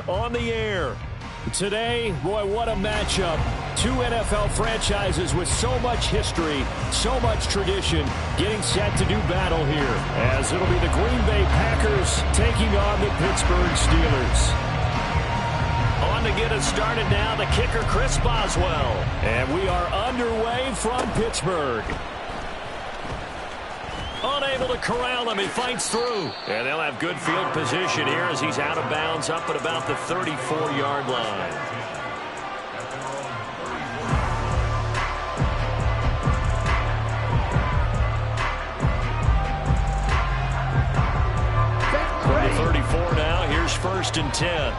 On the air. Today, boy, what a matchup. Two NFL franchises with so much history, so much tradition, getting set to do battle here, as it'll be the Green Bay Packers taking on the Pittsburgh Steelers. On to get us started now, the kicker, Chris Boswell. And we are underway from Pittsburgh. Unable to corral him, he fights through. And they'll have good field position here as he's out of bounds up at about the 34-yard line. On the 34 now, here's 1st and 10.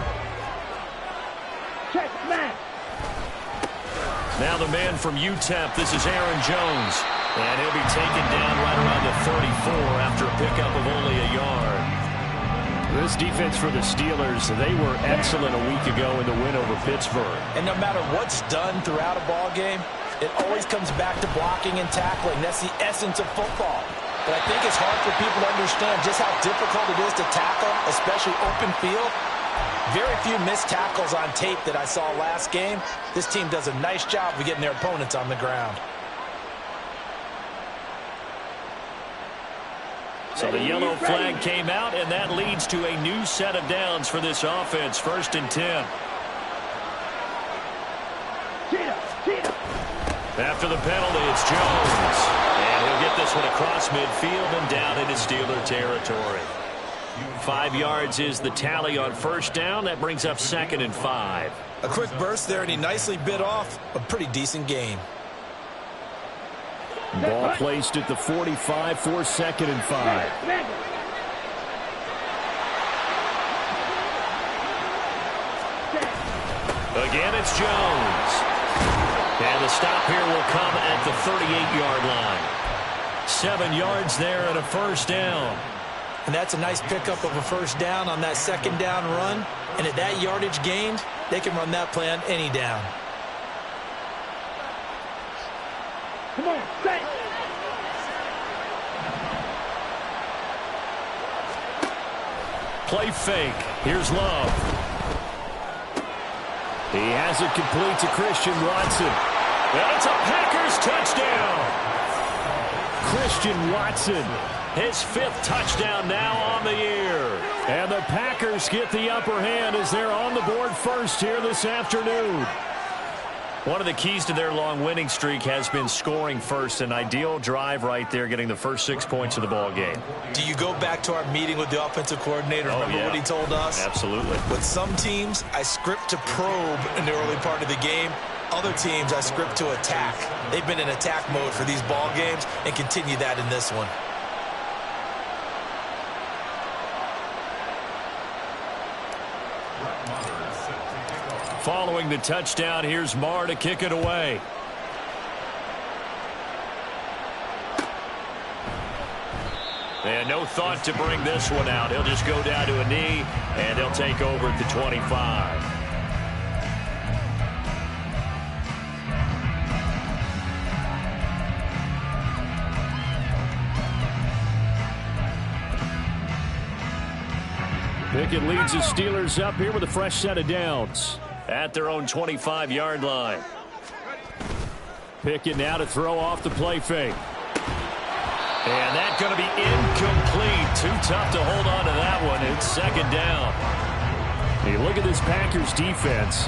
Now the man from UTEP, this is Aaron Jones. And he'll be taken down right around the 34 after a pickup of only a yard. This defense for the Steelers, they were excellent a week ago in the win over Pittsburgh. And no matter what's done throughout a ball game, it always comes back to blocking and tackling. That's the essence of football. But I think it's hard for people to understand just how difficult it is to tackle, especially open field. Very few missed tackles on tape that I saw last game. This team does a nice job of getting their opponents on the ground. So the yellow flag came out, and that leads to a new set of downs for this offense. 1st and 10. After the penalty, it's Jones. And he'll get this one across midfield and down into Steeler territory. 5 yards is the tally on 1st down. That brings up 2nd and 5. A quick burst there, and he nicely bit off a pretty decent gain. Ball placed at the 45 for 2nd and 5. Again, it's Jones. And the stop here will come at the 38-yard line. 7 yards there and a 1st down. And that's a nice pickup of a 1st down on that 2nd down run. And at that yardage gained, they can run that play on any down. Come on, stay. Play fake. Here's Love. He has it complete to Christian Watson. And it's a Packers touchdown. Christian Watson, his 5th touchdown now on the year. And the Packers get the upper hand as they're on the board first here this afternoon. One of the keys to their long winning streak has been scoring first. An ideal drive right there, getting the first 6 points of the ball game. Do you go back to our meeting with the offensive coordinator? Remember what he told us? Absolutely. With some teams, I script to probe in the early part of the game. Other teams, I script to attack. They've been in attack mode for these ball games and continue that in this one. Following the touchdown, here's Marr to kick it away. And no thought to bring this one out. He'll just go down to a knee, and he'll take over at the 25. Pickett leads the Steelers up here with a fresh set of downs at their own 25-yard line. Pickett now to throw off the play fake. And that's going to be incomplete. Too tough to hold on to that one. It's 2nd down. Hey, look at this Packers defense.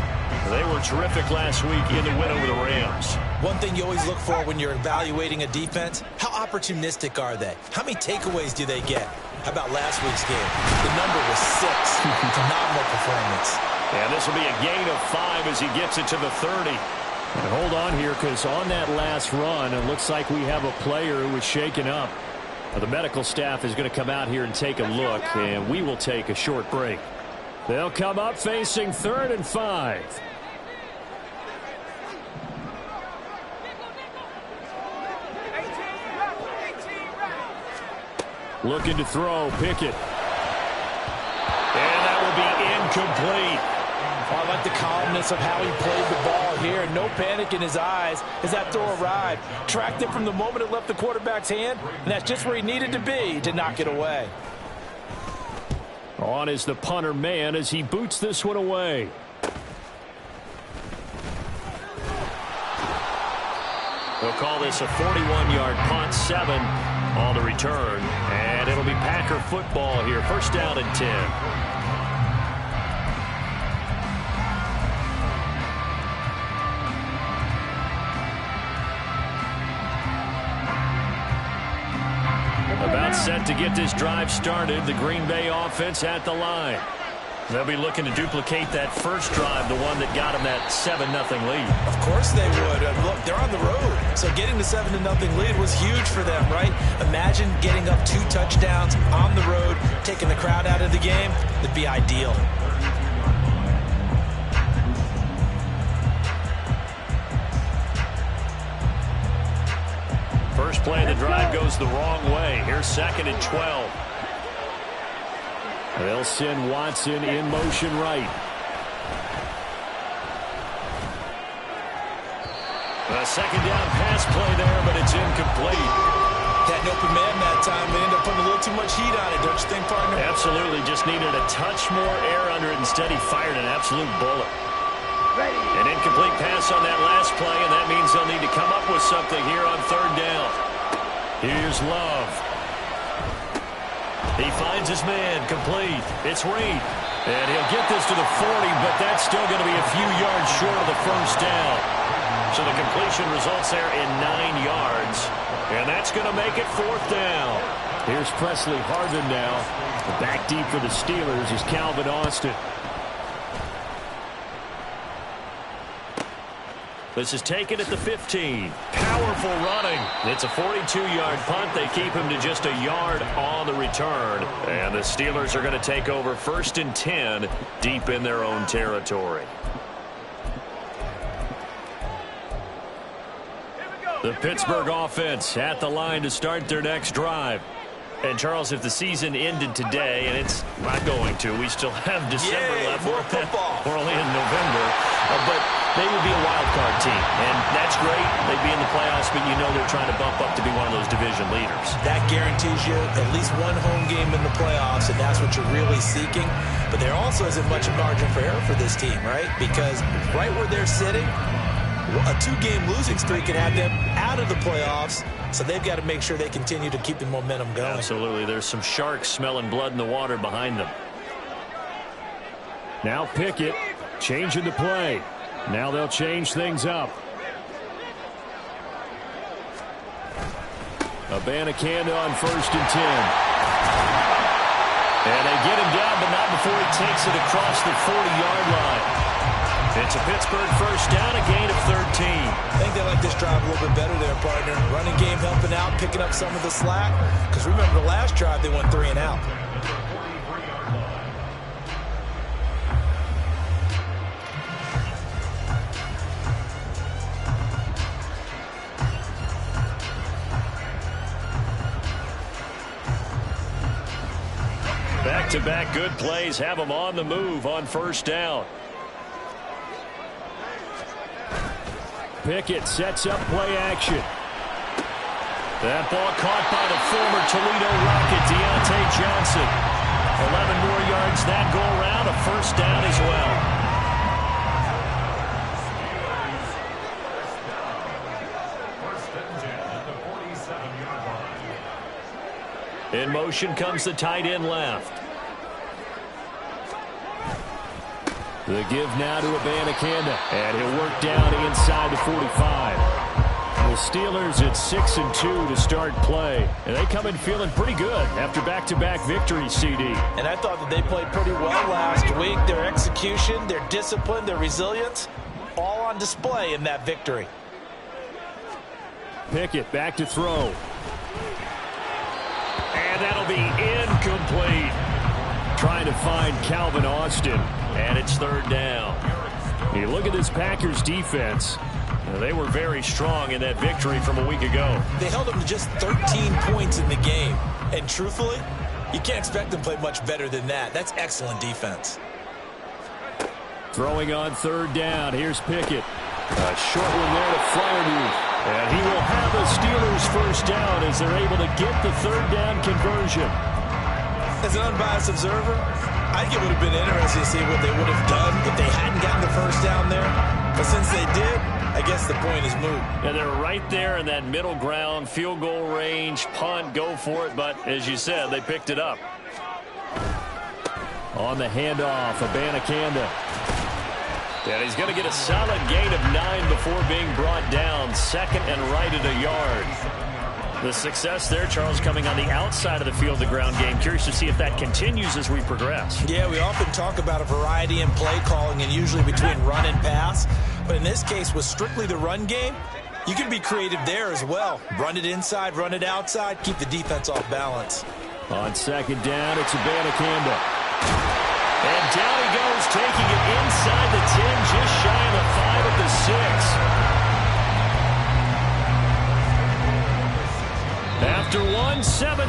They were terrific last week in the win over the Rams. One thing you always look for when you're evaluating a defense, how opportunistic are they? How many takeaways do they get? How about last week's game? The number was 6. Phenomenal performance. And this will be a gain of 5 as he gets it to the 30. And hold on here, because on that last run, it looks like we have a player who was shaken up. The medical staff is going to come out here and take a look, and we will take a short break. They'll come up facing 3rd and 5. Looking to throw, Pickett. And that will be incomplete. I like the calmness of how he played the ball here. No panic in his eyes as that throw arrived. Tracked it from the moment it left the quarterback's hand, and that's just where he needed to be to knock it away. On is the punter man as he boots this one away. They'll call this a 41-yard punt, 7 on the return. And it'll be Packer football here. First down and 10. About set to get this drive started. The Green Bay offense at the line. They'll be looking to duplicate that first drive, the one that got them that 7-0 lead. Of course they would. Look, they're on the road, so getting the 7-0 lead was huge for them, right? Imagine getting up 2 touchdowns on the road, taking the crowd out of the game. It'd be ideal. First play of the drive goes the wrong way. Here's 2nd and 12. They'll send Watson in motion right. A second down pass play there, but it's incomplete. Had an open man that time. They ended up putting a little too much heat on it, don't you think, partner? Absolutely. Just needed a touch more air under it. Instead, he fired an absolute bullet. An incomplete pass on that last play, and that means they'll need to come up with something here on 3rd down. Here's Love. He finds his man, complete. It's Reed. And he'll get this to the 40, but that's still going to be a few yards short of the first down. So the completion results there in 9 yards. And that's going to make it 4th down. Here's Presley Harvin now. Back deep for the Steelers is Calvin Austin. This is taken at the 15. Powerful running. It's a 42-yard punt. They keep him to just a yard on the return. And the Steelers are going to take over 1st and 10 deep in their own territory. The Pittsburgh offense at the line to start their next drive. And, Charles, if the season ended today, and it's not going to, we still have December left. More football. We're only in November. But they would be a wild card team, and that's great. They'd be in the playoffs, but you know they're trying to bump up to be one of those division leaders. That guarantees you at least one home game in the playoffs, and that's what you're really seeking. But there also isn't much margin for error for this team, right? Because right where they're sitting, a 2-game losing streak can have them out of the playoffs, so they've got to make sure they continue to keep the momentum going. Absolutely. There's some sharks smelling blood in the water behind them. Now Pickett changing the play. Now they'll change things up. Abanikanda on 1st and 10. And they get him down, but not before he takes it across the 40-yard line. It's a Pittsburgh first down, a gain of 13. I think they like this drive a little bit better there, partner. Running game helping out, picking up some of the slack. Because remember the last drive, they went 3 and out. Back-to-back good plays have them on the move on 1st down. Pickett sets up play action. That ball caught by the former Toledo Rocket, Deontay Johnson. 11 more yards that go around, a 1st down as well. In motion comes the tight end left. The give now to Abanikanda, and he'll work down inside the 45. The Steelers at 6-2 to start play, and they come in feeling pretty good after back-to-back victories, CD. And I thought that they played pretty well last week. Their execution, their discipline, their resilience, all on display in that victory. Pickett back to throw. And that'll be incomplete. Trying to find Calvin Austin, and it's 3rd down. You look at this Packers defense. They were very strong in that victory from a week ago. They held them to just 13 points in the game. And truthfully, you can't expect them to play much better than that. That's excellent defense. Throwing on 3rd down. Here's Pickett. A short one there to Freiermuth. And he will have a Steelers first down as they're able to get the 3rd down conversion. As an unbiased observer, I think it would have been interesting to see what they would have done if they hadn't gotten the first down there. But since they did, I guess the point is moot. And they're right there in that middle ground, field goal range, punt, go for it. But as you said, they picked it up. On the handoff, Abanikanda. And he's going to get a solid gain of 9 before being brought down. Second and right at a yard. The success there, Charles, coming on the outside of the field, the ground game. Curious to see if that continues as we progress. Yeah, we often talk about a variety in play calling and usually between run and pass. But in this case, with strictly the run game, you can be creative there as well. Run it inside, run it outside, keep the defense off balance. On second down, it's Abanikanda. And down he goes, taking it inside the 10, just shy of the 5 at the 6. After 7-0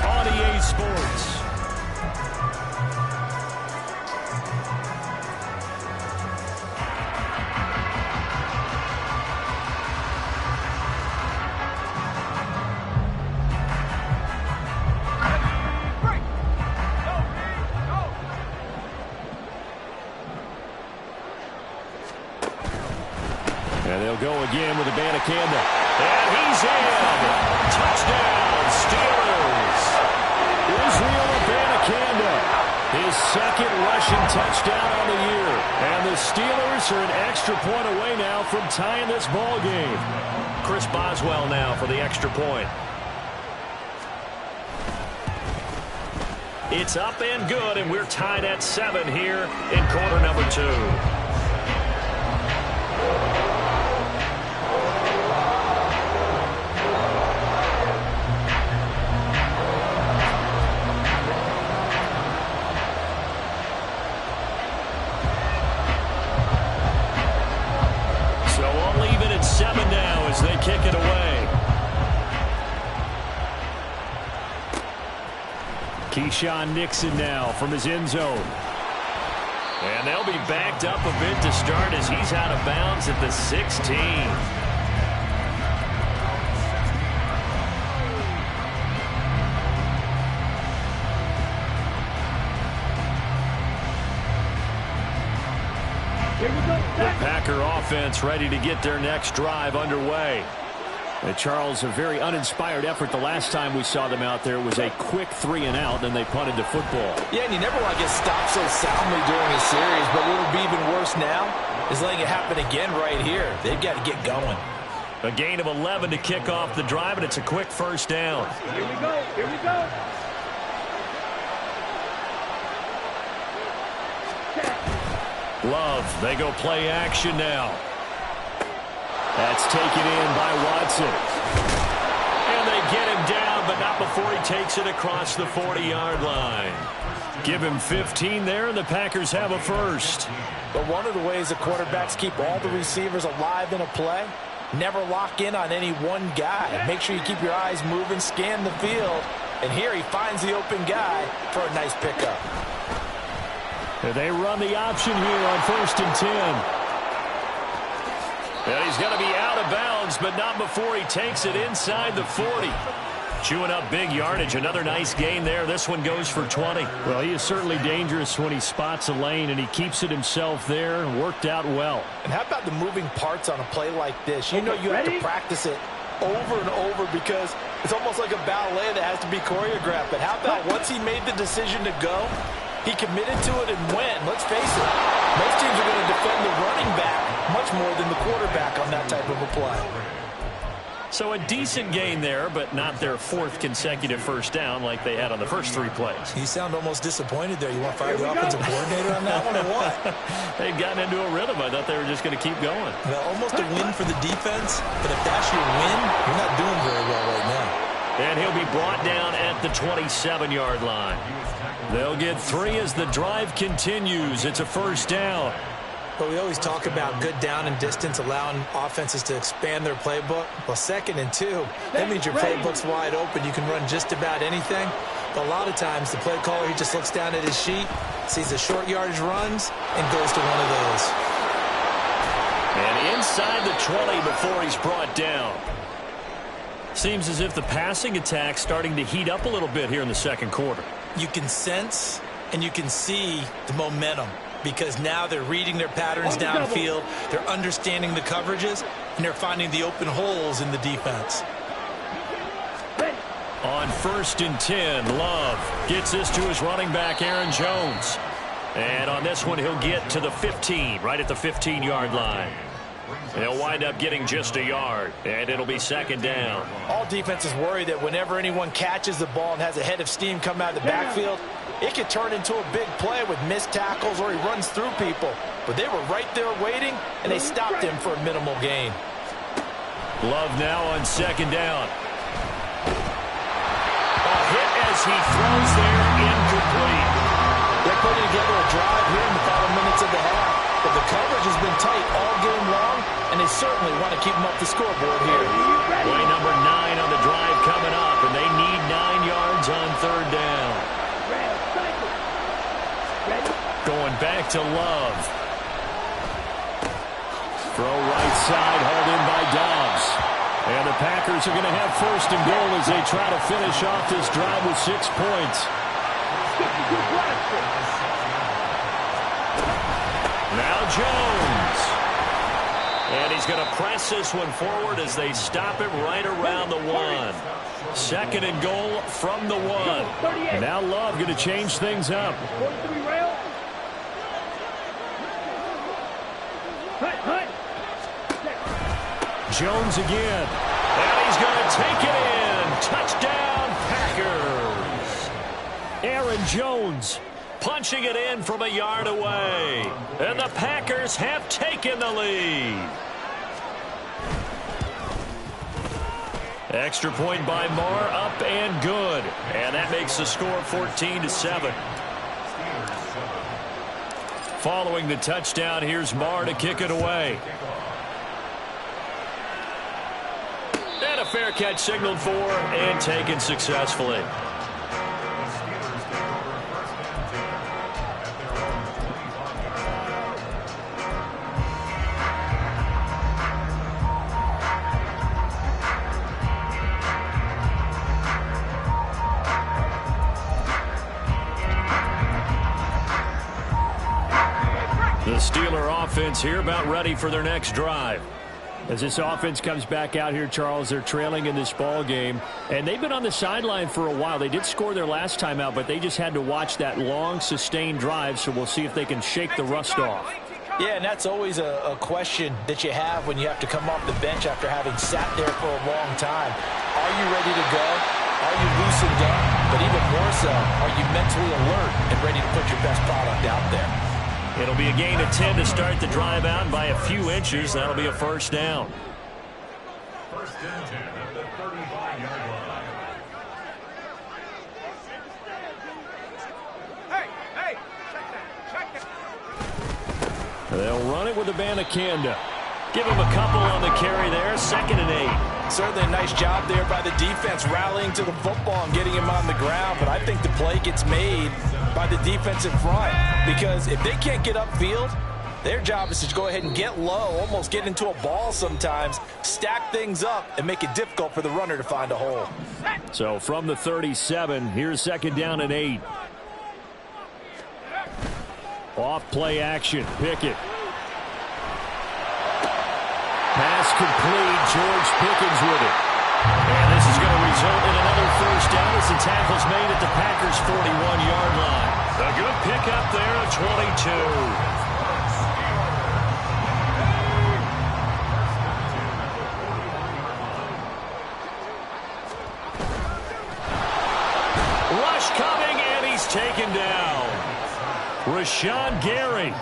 on EA Sports. And they'll go again with Abanikanda. And he's in. Touchdown, Steelers. Israel Abanikanda, his second rushing touchdown on the year. And the Steelers are an extra point away now from tying this ball game. Chris Boswell now for the extra point. It's up and good, and we're tied at 7 here in quarter number 2. They kick it away. Keyshawn Nixon now from his end zone. And they'll be backed up a bit to start as he's out of bounds at the 16. The Packer offense ready to get their next drive underway. And Charles, a very uninspired effort the last time we saw them out there was a quick 3-and-out, and they punted to football. Yeah, and you never want to get stopped so soundly during a series, but what would be even worse now is letting it happen again right here. They've got to get going. A gain of 11 to kick off the drive, and it's a quick first down. Here we go. Here we go. Love, they go play action now. That's taken in by Watson. And they get him down, but not before he takes it across the 40-yard line. Give him 15 there, and the Packers have a first. But one of the ways the quarterbacks keep all the receivers alive in a play, never lock in on any one guy. Make sure you keep your eyes moving, scan the field. And here he finds the open guy for a nice pickup. They run the option here on 1st and 10. And he's going to be out of bounds, but not before he takes it inside the 40. Chewing up big yardage. Another nice gain there. This one goes for 20. Well, he is certainly dangerous when he spots a lane, and he keeps it himself there. Worked out well. And how about the moving parts on a play like this? You know you have to practice it over and over because it's almost like a ballet that has to be choreographed. But how about once he made the decision to go, he committed to it and went. Let's face it, most teams are going to defend the running back much more than the quarterback on that type of a play. So a decent gain there, but not their 4th consecutive first down like they had on the first 3 plays. You sound almost disappointed there. You want to fire the offensive coordinator on that one or what? They'd gotten into a rhythm. I thought they were just going to keep going. Well, almost a win for the defense, but if that's your win, you're not doing very well right now. And he'll be brought down at the 27-yard line. They'll get 3 as the drive continues. It's a first down. But we always talk about good down and distance, allowing offenses to expand their playbook. Well, 2nd and 2, that means your playbook's wide open. You can run just about anything. But a lot of times, the play caller, he just looks down at his sheet, sees the short yardage runs, and goes to one of those. And inside the 20 before he's brought down. Seems as if the passing attack's starting to heat up a little bit here in the second quarter. You can sense And you can see the momentum because now they're reading their patterns downfield, they're understanding the coverages, and they're finding the open holes in the defense. On 1st and 10, Love gets this to his running back, Aaron Jones. And on this one, he'll get to the 15, right at the 15-yard line. They'll wind up getting just a yard, and it'll be 2nd down. All defenses worry that whenever anyone catches the ball and has a head of steam come out of the backfield, it could turn into a big play with missed tackles or he runs through people. But they were right there waiting, and they stopped him for a minimal gain. Love now on 2nd down. A hit as he throws there, incomplete. They're putting together a drive here in the final minutes of the half. But the coverage has been tight all game long, and they certainly want to keep them up the scoreboard here. Play number 9 on the drive coming up, and they need 9 yards on 3rd down. Going back to Love. Throw right side, hauled in by Dobbs. And the Packers are going to have 1st and goal as they try to finish off this drive with 6 points. Now Jones. And he's going to press this one forward as they stop him right around the 1. 2nd and goal from the 1. And now Love going to change things up. Jones again. And he's going to take it in. Touchdown, Packers. Aaron Jones punching it in from a yard away. And the Packers have taken the lead. Extra point by Marr, up and good. And that makes the score 14-7. Following the touchdown, here's Marr to kick it away. And a fair catch signaled for and taken successfully. The Steeler offense here about ready for their next drive. As this offense comes back out here, Charles, they're trailing in this ball game, and they've been on the sideline for a while. They did score their last time out, but they just had to watch that long, sustained drive, so we'll see if they can shake the rust off. Yeah, and that's always a question that you have when you have to come off the bench after having sat there for a long time. Are you ready to go? Are you loosened up? But even more so, are you mentally alert and ready to put your best product out there? It'll be a gain of 10 to start the drive out by a few inches. That'll be a 1st down. 1st and 10 at the 35-yard line. Hey, check that. They'll run it with Abanikanda. Give him a couple on the carry there. 2nd and 8. Certainly a nice job there by the defense rallying to the football and getting him on the ground. But I think the play gets made by the defensive front, because if they can't get upfield, their job is to go ahead and get low, almost get into a ball sometimes, stack things up, and make it difficult for the runner to find a hole. So from the 37, here's 2nd down and 8. Off play action, Pickett. Pass complete, George Pickens with it. And this is going to result in another 1st down as the tackle's made at the Packers' 41-yard line. A good pickup there at 22. Rush coming, and he's taken down. Rashawn Gary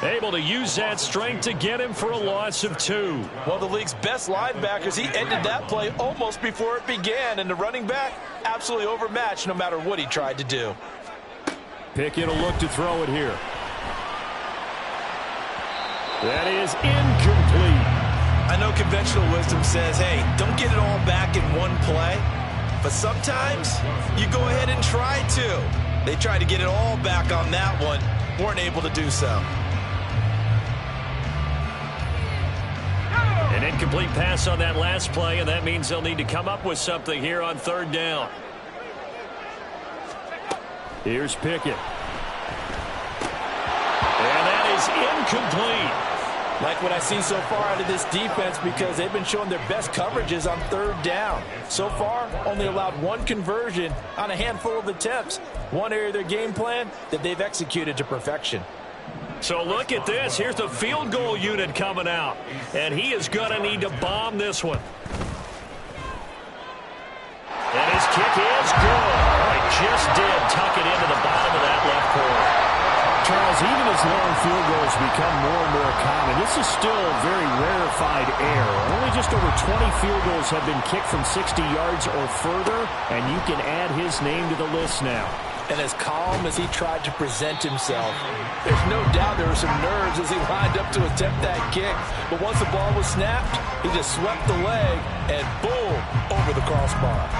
able to use that strength to get him for a loss of 2. One of the league's best linebackers, he ended that play almost before it began, and the running back absolutely overmatched no matter what he tried to do. Pickett will look to throw it here. That is incomplete. I know conventional wisdom says, hey, don't get it all back in one play, but sometimes you go ahead and try to. They tried to get it all back on that one, weren't able to do so. An incomplete pass on that last play, and that means they'll need to come up with something here on 3rd down. Here's Pickett. is incomplete. Like what I see so far out of this defense, because they've been showing their best coverages on third down. So far, only allowed one conversion on a handful of attempts. One area of their game plan that they've executed to perfection. So look at this. Here's the field goal unit coming out. And he is going to need to bomb this one. And his kick is good. It just did tuck it into the bottom of that left corner. Charles, even as long field goals become more and more common, this is still very rarefied air. Only just over 20 field goals have been kicked from 60 yards or further, and you can add his name to the list now. And as calm as he tried to present himself, there's no doubt there were some nerves as he lined up to attempt that kick. But once the ball was snapped, he just swept the leg and boom, over the crossbar.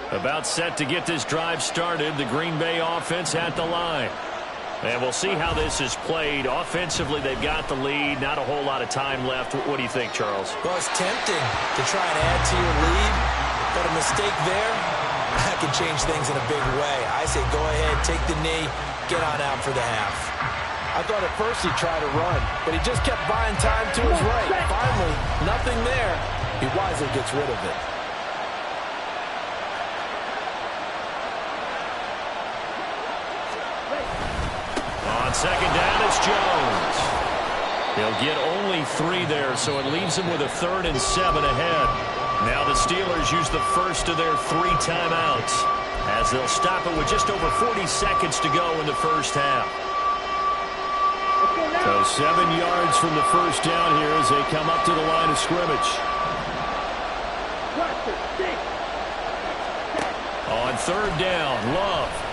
About set to get this drive started, the Green Bay offense at the line. And we'll see how this is played. Offensively, they've got the lead. Not a whole lot of time left. What do you think, Charles? Well, it's tempting to try and add to your lead, but a mistake there, that can change things in a big way. I say go ahead, take the knee, get on out for the half. I thought at first he'd try to run, but he just kept buying time to his right. Finally, nothing there. He wisely gets rid of it. On second down, it's Jones. He'll get only 3 there, so it leaves him with a 3rd and 7 ahead. Now the Steelers use the first of their 3 timeouts as they'll stop it with just over 40 seconds to go in the first half. So 7 yards from the first down here as they come up to the line of scrimmage. On third down, Love.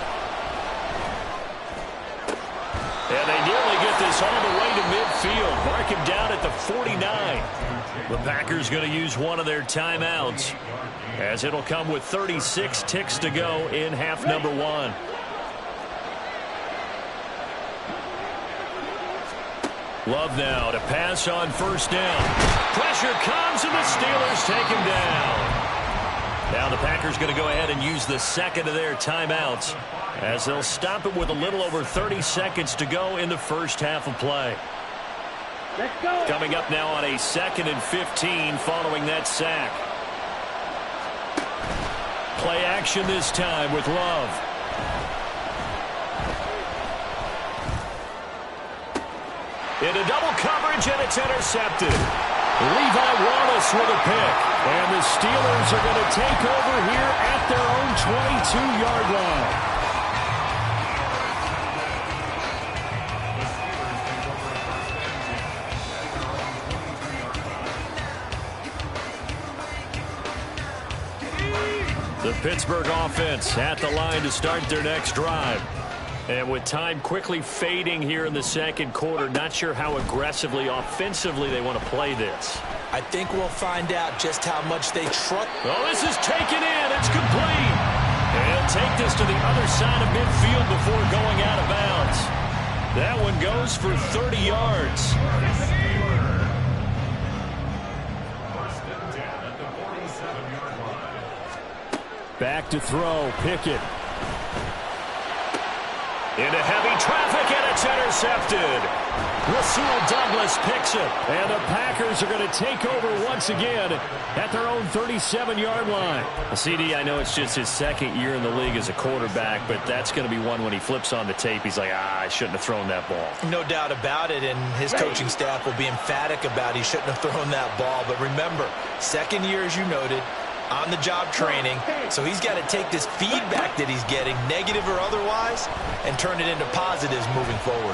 And they nearly get this all the way to midfield. Mark him down at the 49. The Packers going to use one of their timeouts as it'll come with 36 ticks to go in half number 1. Love now to pass on first down. Pressure comes and the Steelers take him down. Now the Packers going to go ahead and use the second of their timeouts as they'll stop it with a little over 30 seconds to go in the first half of play. Let's go. Coming up now on a 2nd and 15 following that sack. Play action this time with Love. Into double coverage, and it's intercepted. Levi Wallace with a pick. And the Steelers are going to take over here at their own 22-yard line. The Pittsburgh offense at the line to start their next drive. And with time quickly fading here in the second quarter, not sure how aggressively, offensively they want to play this. I think we'll find out just how much they trust. Oh, this is taken in. It's complete. And he'll take this to the other side of midfield before going out of bounds. That one goes for 30 yards. Back to throw, Pickett. Into heavy traffic, and it's intercepted. Rasul Douglas picks it. And the Packers are going to take over once again at their own 37-yard line. CD, I know it's just his second year in the league as a quarterback, but that's going to be one when he flips on the tape, he's like, I shouldn't have thrown that ball. No doubt about it, and his coaching staff will be emphatic about he shouldn't have thrown that ball. But remember, second year, as you noted, on-the-job training, so he's got to take this feedback that he's getting, negative or otherwise, and turn it into positives moving forward.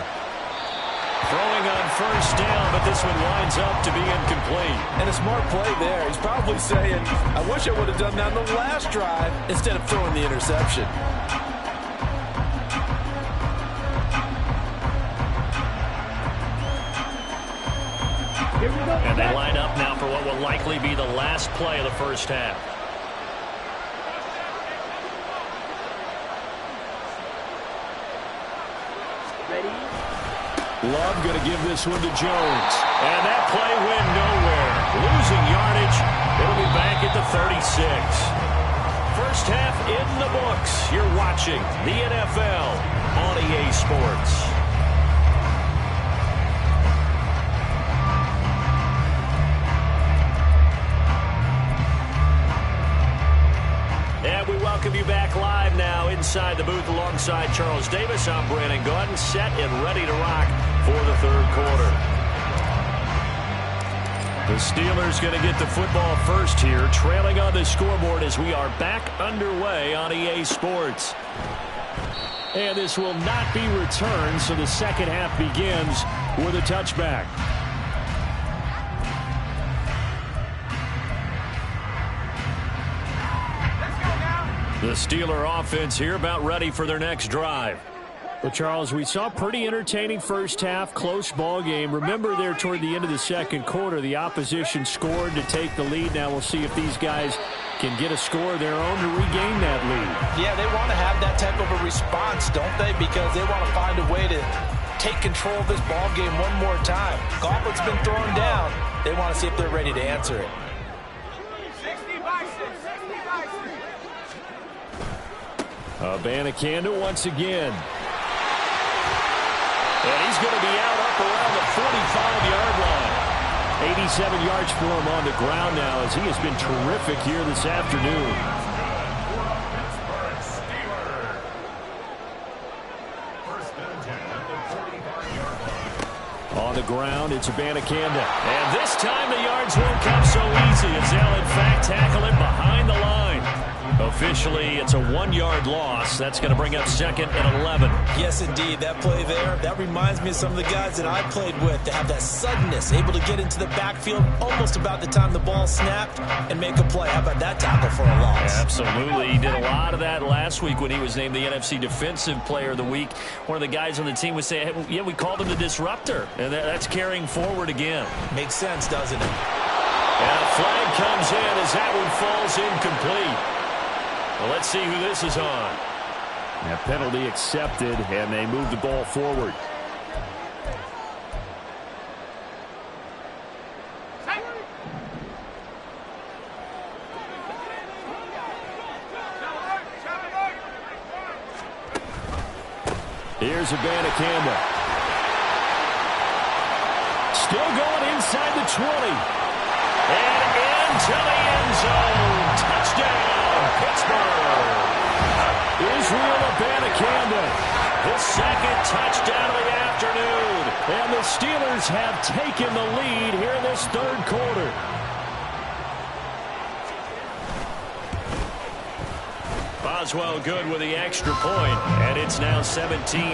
Throwing on first down, but this one winds up to be incomplete. And a smart play there. He's probably saying, I wish I would have done that on the last drive instead of throwing the interception. And they line up now for what will likely be the last play of the first half. Love going to give this one to Jones. And that play went nowhere. Losing yardage. It'll be back at the 36. First half in the books. You're watching the NFL on EA Sports. And we welcome you back live now inside the booth alongside Charles Davis. I'm Brandon Gaudin, set and ready to rock for the third quarter. The Steelers going to get the football first here, trailing on the scoreboard as we are back underway on EA Sports. And this will not be returned, so the second half begins with a touchback. The Steeler offense here about ready for their next drive. Well, Charles, we saw a pretty entertaining first half, close ball game. Remember there toward the end of the second quarter, the opposition scored to take the lead. Now we'll see if these guys can get a score of their own to regain that lead. Yeah, they want to have that type of a response, don't they? Because they want to find a way to take control of this ball game one more time. Gauntlet's been thrown down. They want to see if they're ready to answer it. Abanikanda once again. And he's going to be out up around the 45-yard line. 87 yards for him on the ground now as he has been terrific here this afternoon. On the ground, it's Abanikanda. And this time the yards won't come so easy as they'll in fact tackle him behind the line. Officially, it's a 1-yard loss. That's going to bring up second and 11. Yes, indeed. That play there, that reminds me of some of the guys that I played with. They have that suddenness, able to get into the backfield almost about the time the ball snapped and make a play. How about that tackle for a loss? Absolutely. He did a lot of that last week when he was named the NFC Defensive Player of the Week. One of the guys on the team would say, hey, yeah, we called him the disruptor. And that's carrying forward again. Makes sense, doesn't it? And a flag comes in as that one falls incomplete. Well, let's see who this is on. That penalty accepted, and they move the ball forward. Here's Abanikanda. Still going inside the 20. And into the end zone. Touchdown, Pittsburgh. Israel Abanikanda, his second touchdown of the afternoon. And the Steelers have taken the lead here in this third quarter. Boswell good with the extra point, and it's now 17-14.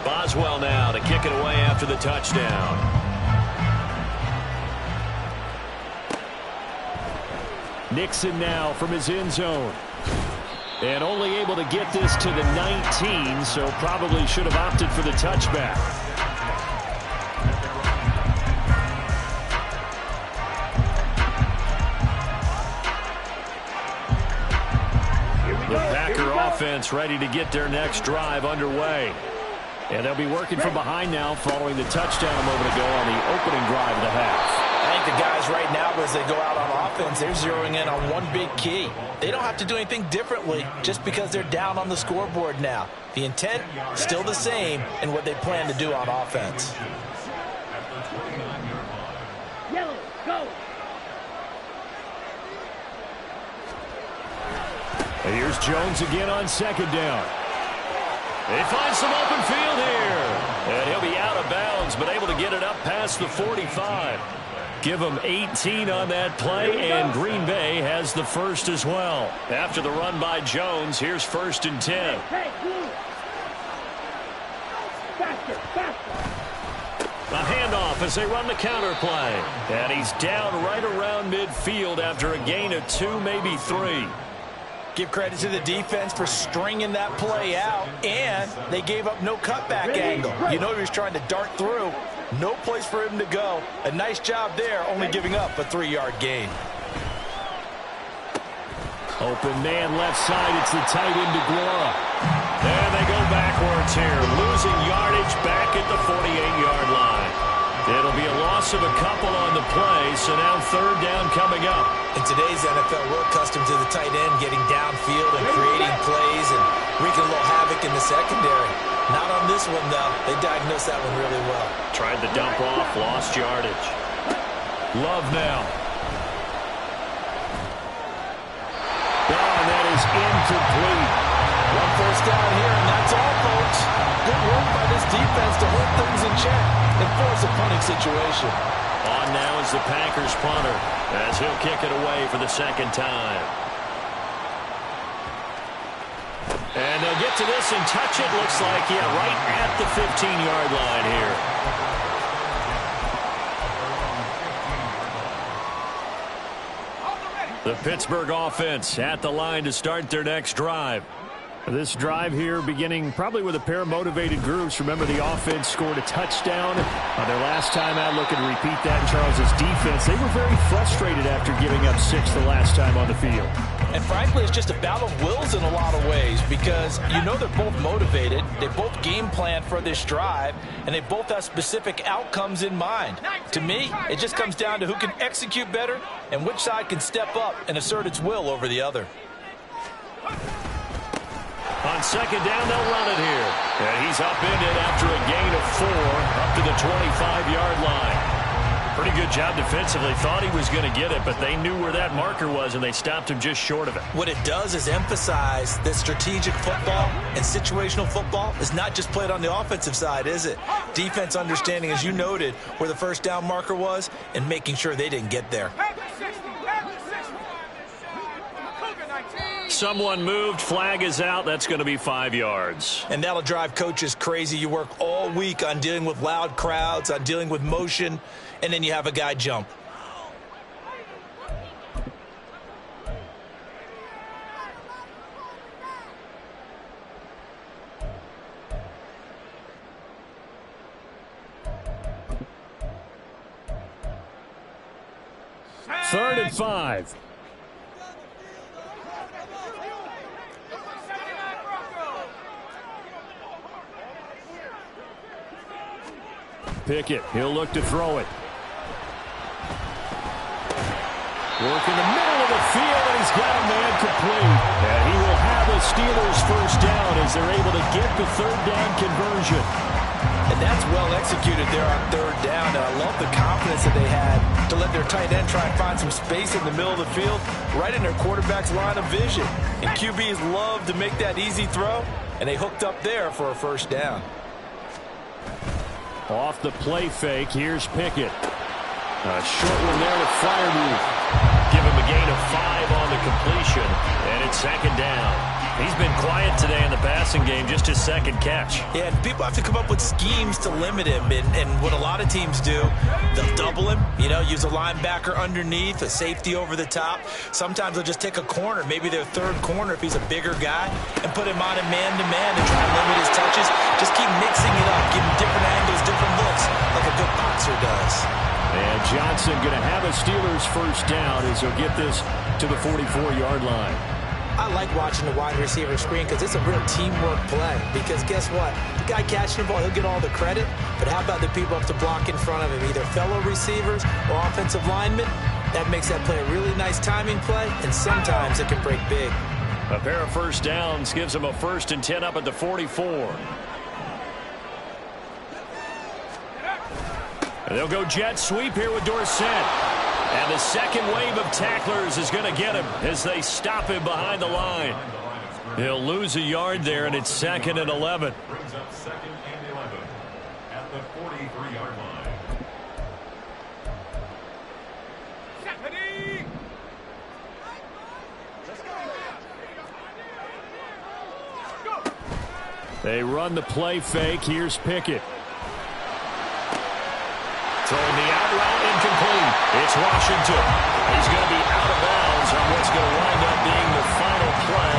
Boswell now to kick it away after the touchdown. Nixon now from his end zone. And only able to get this to the 19, so probably should have opted for the touchback. The Packer offense ready to get their next drive underway. And they'll be working from behind now following the touchdown a moment ago on the opening drive of the half. I think the guys right now, as they go out on offense, they're zeroing in on one big key. They don't have to do anything differently just because they're down on the scoreboard now. The intent, still the same in what they plan to do on offense. Yellow, go! And here's Jones again on second down. They find some open field here. And he'll be out of bounds, but able to get it up past the 45. Give them 18 on that play, and Green Bay has the first as well. After the run by Jones, here's 1st and 10. Hey, move! Faster, faster! A handoff as they run the counter play. And he's down right around midfield after a gain of 2, maybe 3. Give credit to the defense for stringing that play out, and they gave up no cutback angle. You know he was trying to dart through. No place for him to go. A nice job there, only giving up a 3-yard gain. Open man left side. It's the tight end DeGuara. And they go backwards here. Losing yardage back at the 48-yard line. It'll be a loss of a couple on the play, so now 3rd down coming up. In today's NFL, we're accustomed to the tight end getting downfield and creating plays and wreaking a little havoc in the secondary. Not on this one, though. They diagnosed that one really well. Tried the dump off, lost yardage. Love now. And that is incomplete. 1 first down here, and that's all, folks. Good work by this defense to hold things in check and force a punting situation. On now is the Packers punter, as he'll kick it away for the 2nd time. And they'll get to this and touch it, looks like, right at the 15-yard line here. The Pittsburgh offense at the line to start their next drive. This drive here beginning probably with a pair of motivated groups. Remember, the offense scored a touchdown on their last time out. Looking to repeat that in Charles's defense. They were very frustrated after giving up 6 the last time on the field. And frankly, it's just a battle of wills in a lot of ways because you know they're both motivated. They both game plan for this drive, and they both have specific outcomes in mind. To me, it just comes down to who can execute better and which side can step up and assert its will over the other. On 2nd down, they'll run it here. And he's upended after a gain of 4 up to the 25-yard line. Pretty good job defensively. Thought he was going to get it, but they knew where that marker was, and they stopped him just short of it. What it does is emphasize that strategic football and situational football is not just played on the offensive side, is it? Defense understanding, as you noted, where the first down marker was and making sure they didn't get there. Someone moved, flag is out. That's going to be 5 yards. And that'll drive coaches crazy. You work all week on dealing with loud crowds, on dealing with motion, and then you have a guy jump. Third and 5. Pickett, he'll look to throw it. Work in the middle of the field, and he's got a man complete. And he will have the Steelers first down as they're able to get the 3rd down conversion. And that's well executed there on 3rd down. And I love the confidence that they had to let their tight end try and find some space in the middle of the field, right in their quarterback's line of vision. And QBs love to make that easy throw, and they hooked up there for a first down. Off the play fake, here's Pickett. A short one there with Freiermuth. Give him a gain of 5 on the completion, and it's 2nd down. He's been quiet today in the passing game, just his 2nd catch. Yeah, and people have to come up with schemes to limit him, and what a lot of teams do, they'll double him, use a linebacker underneath, a safety over the top. Sometimes they'll just take a corner, maybe their 3rd corner if he's a bigger guy, and put him on a man-to-man to try and limit his touches. Just keep mixing it up, give him different angles, different looks, like a good boxer does. And Johnson going to have a Steelers first down as he'll get this to the 44-yard line. I like watching the wide receiver screen because it's a real teamwork play. Because guess what? The guy catching the ball, he'll get all the credit. But how about the people up to block in front of him, either fellow receivers or offensive linemen? That makes that play a really nice timing play, and sometimes it can break big. A pair of first downs gives them a 1st and 10 up at the 44. And they'll go jet sweep here with Dorsett. And the second wave of tacklers is going to get him as they stop him behind the line. He'll lose a yard there, and it's 2nd and 11. Brings up 2nd and 11 at the 43-yard line. They run the play fake. Here's Pickett. Throwing the out route, incomplete. It's Washington. He's going to be out of bounds on what's going to wind up being the final play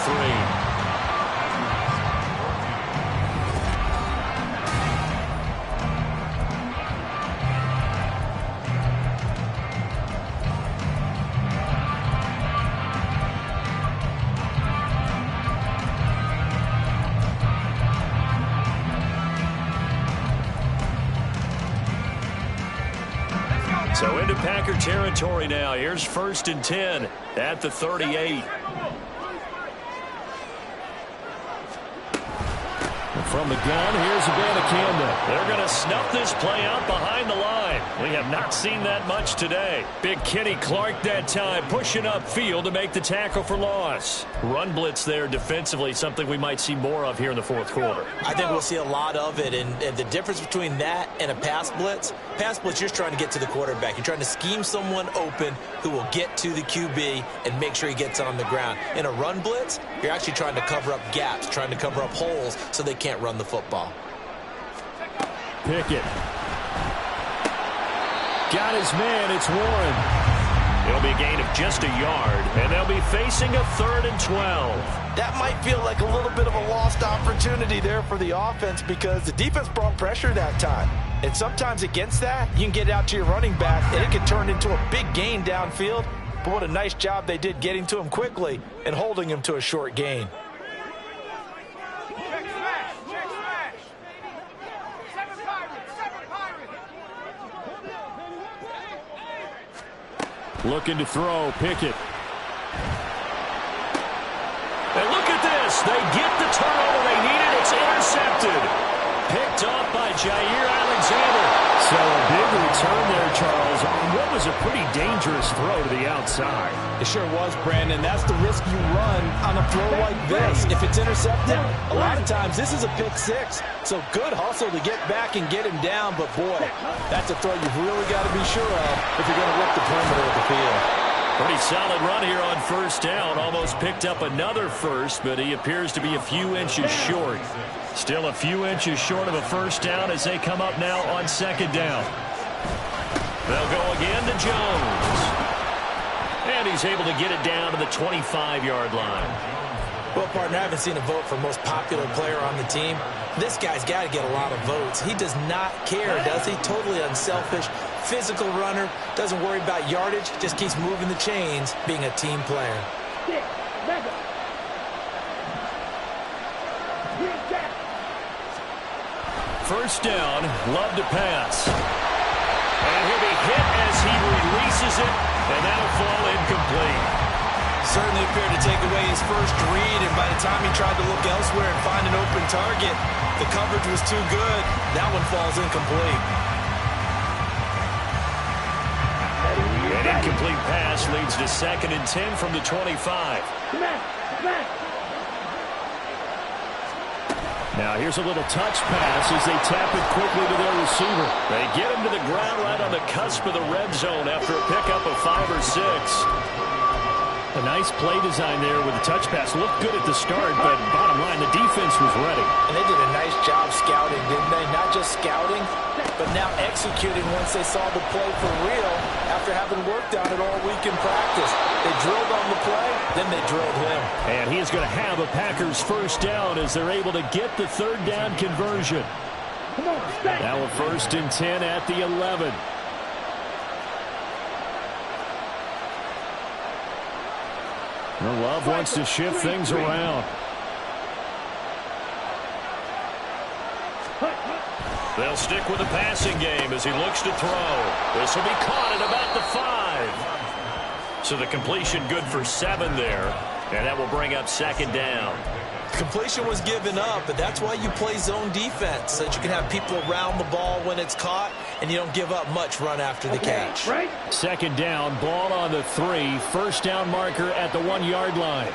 3. So into Packer territory now. Here's 1st and 10 at the 38. From the gun, here's Abanikanda. They're going to snuff this play out behind the line. We have not seen that much today. Big Kenny Clark that time, pushing upfield to make the tackle for loss. Run blitz there defensively, something we might see more of here in the 4th quarter. I think we'll see a lot of it, and the difference between that and a pass blitz, you're just trying to get to the quarterback. You're trying to scheme someone open who will get to the QB and make sure he gets on the ground. In a run blitz, you're actually trying to cover up gaps, trying to cover up holes so they can't run the football. Pickett. Got his man. It's Warren. It'll be a gain of just a yard, and they'll be facing a 3rd and 12. That might feel like a little bit of a lost opportunity there for the offense because the defense brought pressure that time. And sometimes against that, you can get out to your running back, and it can turn into a big gain downfield. But what a nice job they did getting to him quickly and holding him to a short gain. Looking to throw, Pickett. And look at this. They get the turnover they needed. It's intercepted. Picked off by Jair Alexander. So a big return there, Charles, on what was a pretty dangerous throw to the outside. It sure was, Brandon. That's the risk you run on a throw like this. If it's intercepted, a lot of times this is a pick 6. So good hustle to get back and get him down. But, boy, that's a throw you've really got to be sure of if you're going to rip the perimeter of the field. Pretty solid run here on 1st down. Almost picked up another first, but he appears to be a few inches short. Still a few inches short of a 1st down as they come up now on 2nd down. They'll go again to Jones. And he's able to get it down to the 25-yard line. Well, partner, I haven't seen a vote for most popular player on the team. This guy's got to get a lot of votes. He does not care, does he? Totally unselfish, physical runner, doesn't worry about yardage, just keeps moving the chains, being a team player. First down, Love to pass. And he'll be hit as he releases it, and that'll fall incomplete. Certainly appeared to take away his first read, and by the time he tried to look elsewhere and find an open target, the coverage was too good. That one falls incomplete. An incomplete pass leads to 2nd and 10 from the 25. Now here's a little touch pass as they tap it quickly to their receiver. They get him to the ground right on the cusp of the red zone after a pickup of 5 or 6. A nice play design there with the touch pass. Looked good at the start, but bottom line, the defense was ready. And they did a nice job scouting, didn't they? Not just scouting, but now executing once they saw the play for real after having worked on it all week in practice. They drilled on the play, then they drilled him. And he is going to have a Packers 1st down as they're able to get the 3rd down conversion. Now a 1st and 10 at the 11. Love wants to shift things around. They'll stick with the passing game as he looks to throw. This will be caught at about the 5. So the completion good for 7 there. And that will bring up 2nd down. Completion was given up, but that's why you play zone defense, so that you can have people around the ball when it's caught, and you don't give up much run after the catch. 2nd down, ball on the 3. 1st down marker at the 1-yard line.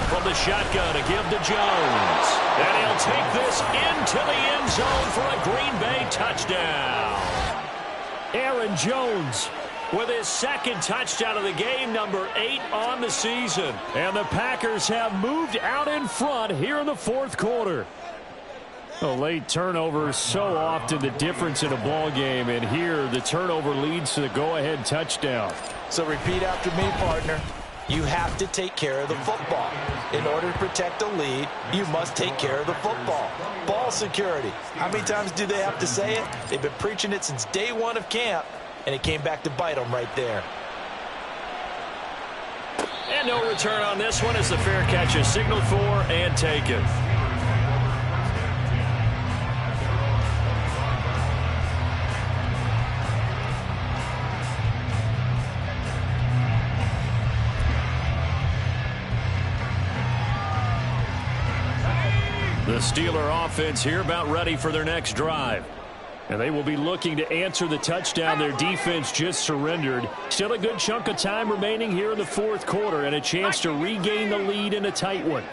From the shotgun, a give to Jones. And he'll take this into the end zone for a Green Bay touchdown. Aaron Jones with his 2nd touchdown of the game, number 8 on the season. And the Packers have moved out in front here in the 4th quarter. A late turnover, so often the difference in a ball game, and here the turnover leads to the go-ahead touchdown. So repeat after me, partner. You have to take care of the football. In order to protect the lead, you must take care of the football. Ball security. How many times do they have to say it? They've been preaching it since day one of camp, and it came back to bite them right there. And no return on this one as the fair catch is signaled for and taken. The Steeler offense here about ready for their next drive. And they will be looking to answer the touchdown their defense just surrendered. Still a good chunk of time remaining here in the fourth quarter and a chance to regain the lead in a tight one.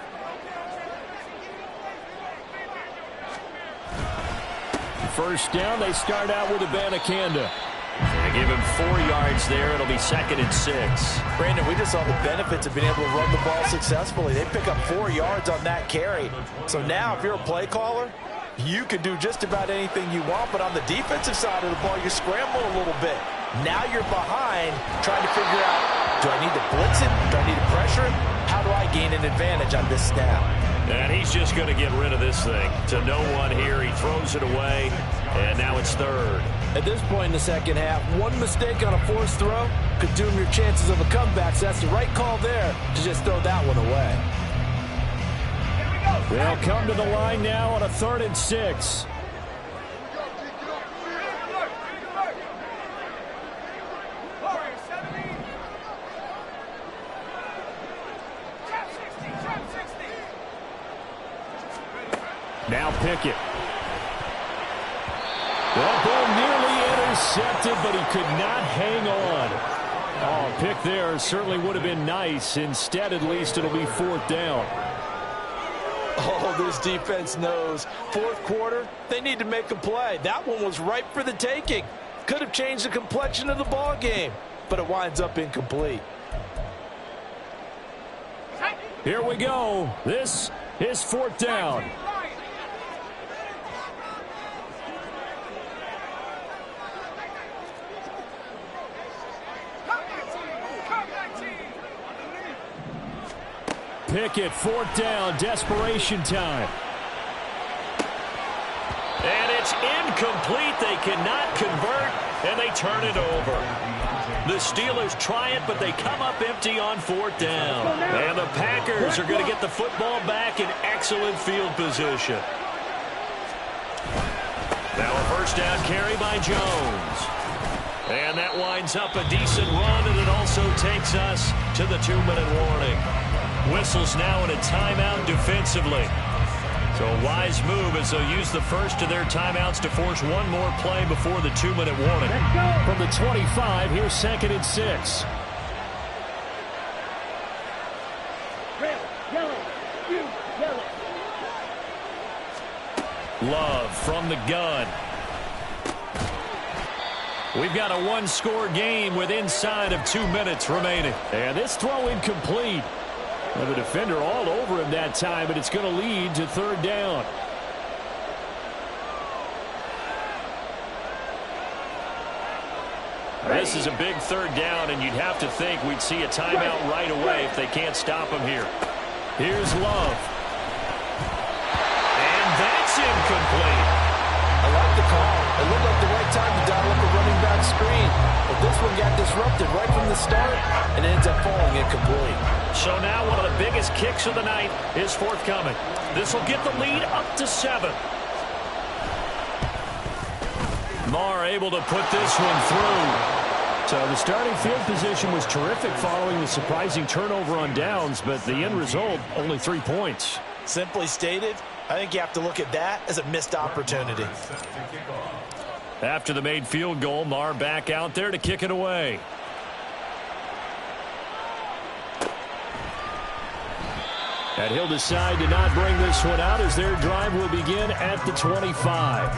First down, they start out with Abanikanda. They give him 4 yards there. It'll be 2nd and 6. Brandon, we just saw the benefits of being able to run the ball successfully. They pick up 4 yards on that carry. So now if you're a play caller, you can do just about anything you want, but on the defensive side of the ball, you scramble a little bit. Now you're behind trying to figure out, do I need to blitz it? Do I need to pressure it? How do I gain an advantage on this snap? And he's just going to get rid of this thing. To no one here, he throws it away, and now it's 3rd. At this point in the second half, one mistake on a forced throw could doom your chances of a comeback, so that's the right call there to just throw that one away. They'll come to the line now on a 3rd and 6. Now Pickett. That ball nearly intercepted, but he could not hang on. Oh, pick there certainly would have been nice. Instead, at least, it'll be 4th down. Oh, this defense knows. Fourth quarter, they need to make a play. That one was ripe for the taking. Could have changed the complexion of the ball game, but it winds up incomplete. Here we go. This is 4th down. Pickett, 4th down, desperation time. And it's incomplete. They cannot convert, and they turn it over. The Steelers try it, but they come up empty on 4th down. And the Packers are going to get the football back in excellent field position. Now a first down carry by Jones. And that winds up a decent run, and it also takes us to the 2-minute warning. Whistles now in a timeout defensively. So a wise move as they'll use the first of their timeouts to force one more play before the 2-minute warning. From the 25, here's 2nd and 6. Red, yellow, blue, yellow. Love from the gun. We've got a one-score game with inside of 2 minutes remaining. And this throw incomplete. Well, the defender all over him that time, but it's going to lead to 3rd down. This is a big 3rd down, and you'd have to think we'd see a timeout right away if they can't stop him here. Here's Love. And that's incomplete. I like the call. It looked like the right time to dial up a running back screen. But this one got disrupted right from the start and ends up falling incomplete. So now one of the biggest kicks of the night is forthcoming. This will get the lead up to 7. Marr able to put this one through. So the starting field position was terrific following the surprising turnover on downs, but the end result, only 3 points. Simply stated, I think you have to look at that as a missed opportunity. After the made field goal, Marr back out there to kick it away. And he'll decide to not bring this one out as their drive will begin at the 25.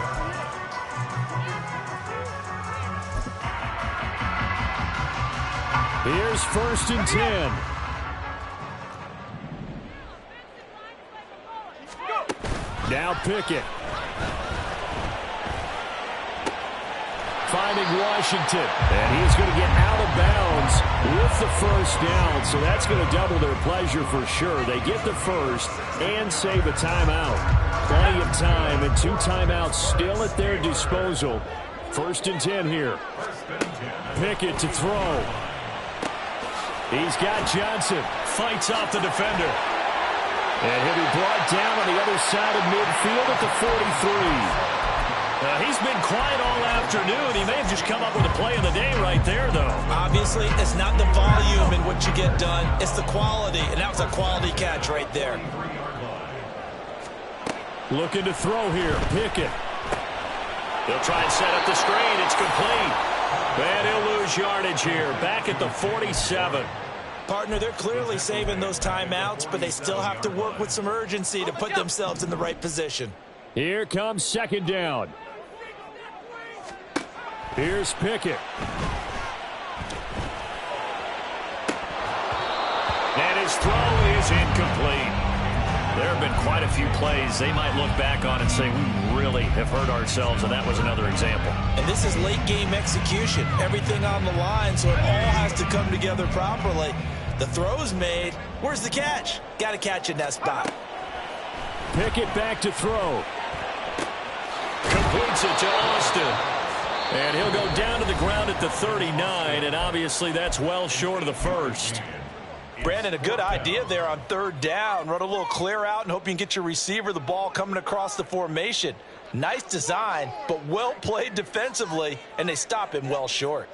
Here's 1st and 10. Now Pickett. 5 priming Washington. And he is going to get out of bounds with the first down. So that's going to double their pleasure for sure. They get the first and save a timeout. Plenty of time and 2 timeouts still at their disposal. 1st and 10 here. Pickett to throw. He's got Johnson. Fights off the defender. And he'll be brought down on the other side of midfield at the 43. He's been quiet all afternoon. He may have just come up with a play of the day right there, though. Obviously, it's not the volume in what you get done. It's the quality, and that was a quality catch right there. Looking to throw here. Pickett. He'll try and set up the screen. It's complete. And he'll lose yardage here. Back at the 47. Partner, they're clearly saving those timeouts, but they still have to work with some urgency to put themselves in the right position. Here comes 2nd down. Here's Pickett. And his throw is incomplete. There have been quite a few plays they might look back on and say, we really have hurt ourselves, and that was another example. And this is late game execution. Everything on the line, so it all has to come together properly. The throw's made. Where's the catch? Got to catch in that spot. Pickett back to throw. Completes it to Austin. And he'll go down to the ground at the 39, and obviously that's well short of the first. Brandon, a good idea there on 3rd down. Run a little clear out and hope you can get your receiver the ball coming across the formation. Nice design, but well played defensively, and they stop him well short.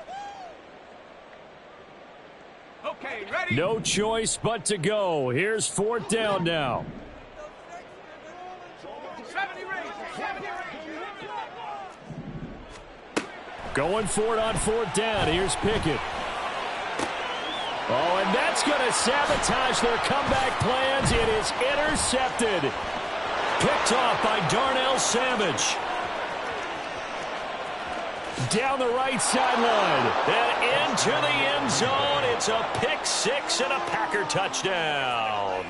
Okay, ready? No choice but to go. Here's 4th down now. 70 range, 70 range. Going for it on 4th down. Here's Pickett. Oh, and that's going to sabotage their comeback plans. It is intercepted. Picked off by Darnell Savage. Down the right sideline. And into the end zone. It's a pick 6 and a Packer touchdown.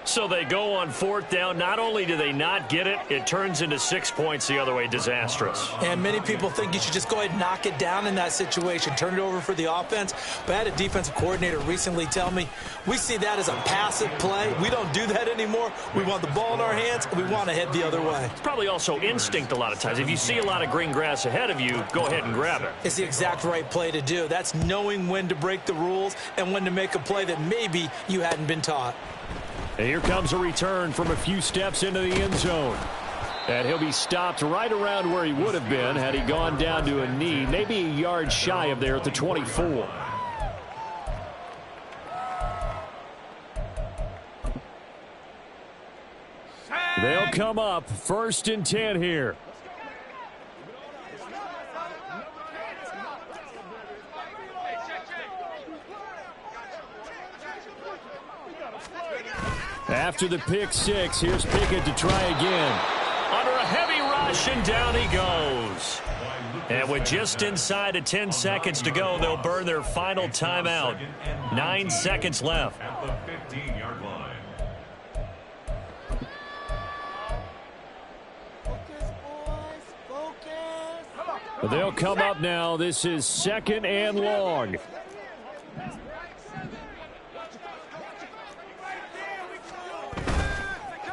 So they go on 4th down. Not only do they not get it, it turns into 6 points the other way. Disastrous. And many people think you should just go ahead and knock it down in that situation. Turn it over for the offense. But I had a defensive coordinator recently tell me, we see that as a passive play. We don't do that anymore. We want the ball in our hands, and we want to head the other way. It's probably also instinct a lot of times. If you see a lot of green grass ahead of you, go ahead and grab it. It's the exact right play to do. That's knowing when to break the rules and when to make a play that maybe you hadn't been taught. And here comes a return from a few steps into the end zone. And he'll be stopped right around where he would have been had he gone down to a knee, maybe a yard shy of there at the 24. They'll come up 1st and 10 here. After the pick 6, here's Pickett to try again. Under a heavy rush, and down he goes. And with just inside of 10 seconds to go, they'll burn their final timeout. 9 seconds left. At the 15-yard line. They'll come up now. This is 2nd and long.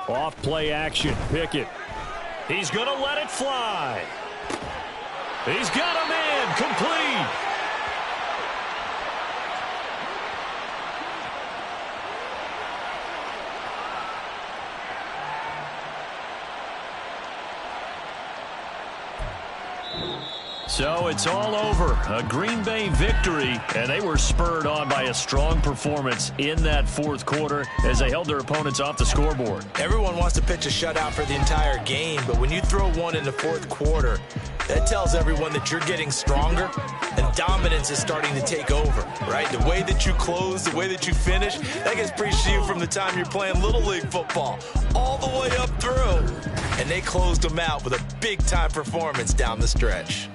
Off play action. Pickett. He's going to let it fly. He's got a man. Complete. So it's all over. A Green Bay victory, and they were spurred on by a strong performance in that 4th quarter as they held their opponents off the scoreboard. Everyone wants to pitch a shutout for the entire game, but when you throw one in the 4th quarter, that tells everyone that you're getting stronger and dominance is starting to take over, right? The way that you close, the way that you finish, that gets preached to you from the time you're playing Little League football all the way up through. And they closed them out with a big-time performance down the stretch.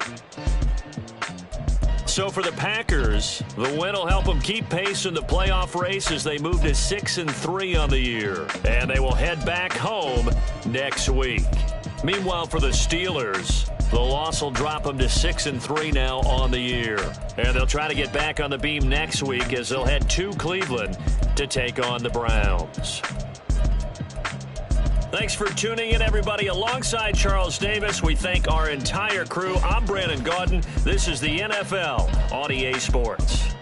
So for the Packers, the win will help them keep pace in the playoff race as they move to 6-3 on the year. And they will head back home next week. Meanwhile, for the Steelers, The loss will drop them to 6-3 now on the year. And they'll try to get back on the beam next week as they'll head to Cleveland to take on the Browns. Thanks for tuning in, everybody. Alongside Charles Davis, we thank our entire crew. I'm Brandon Gaudin. This is the NFL on EA Sports.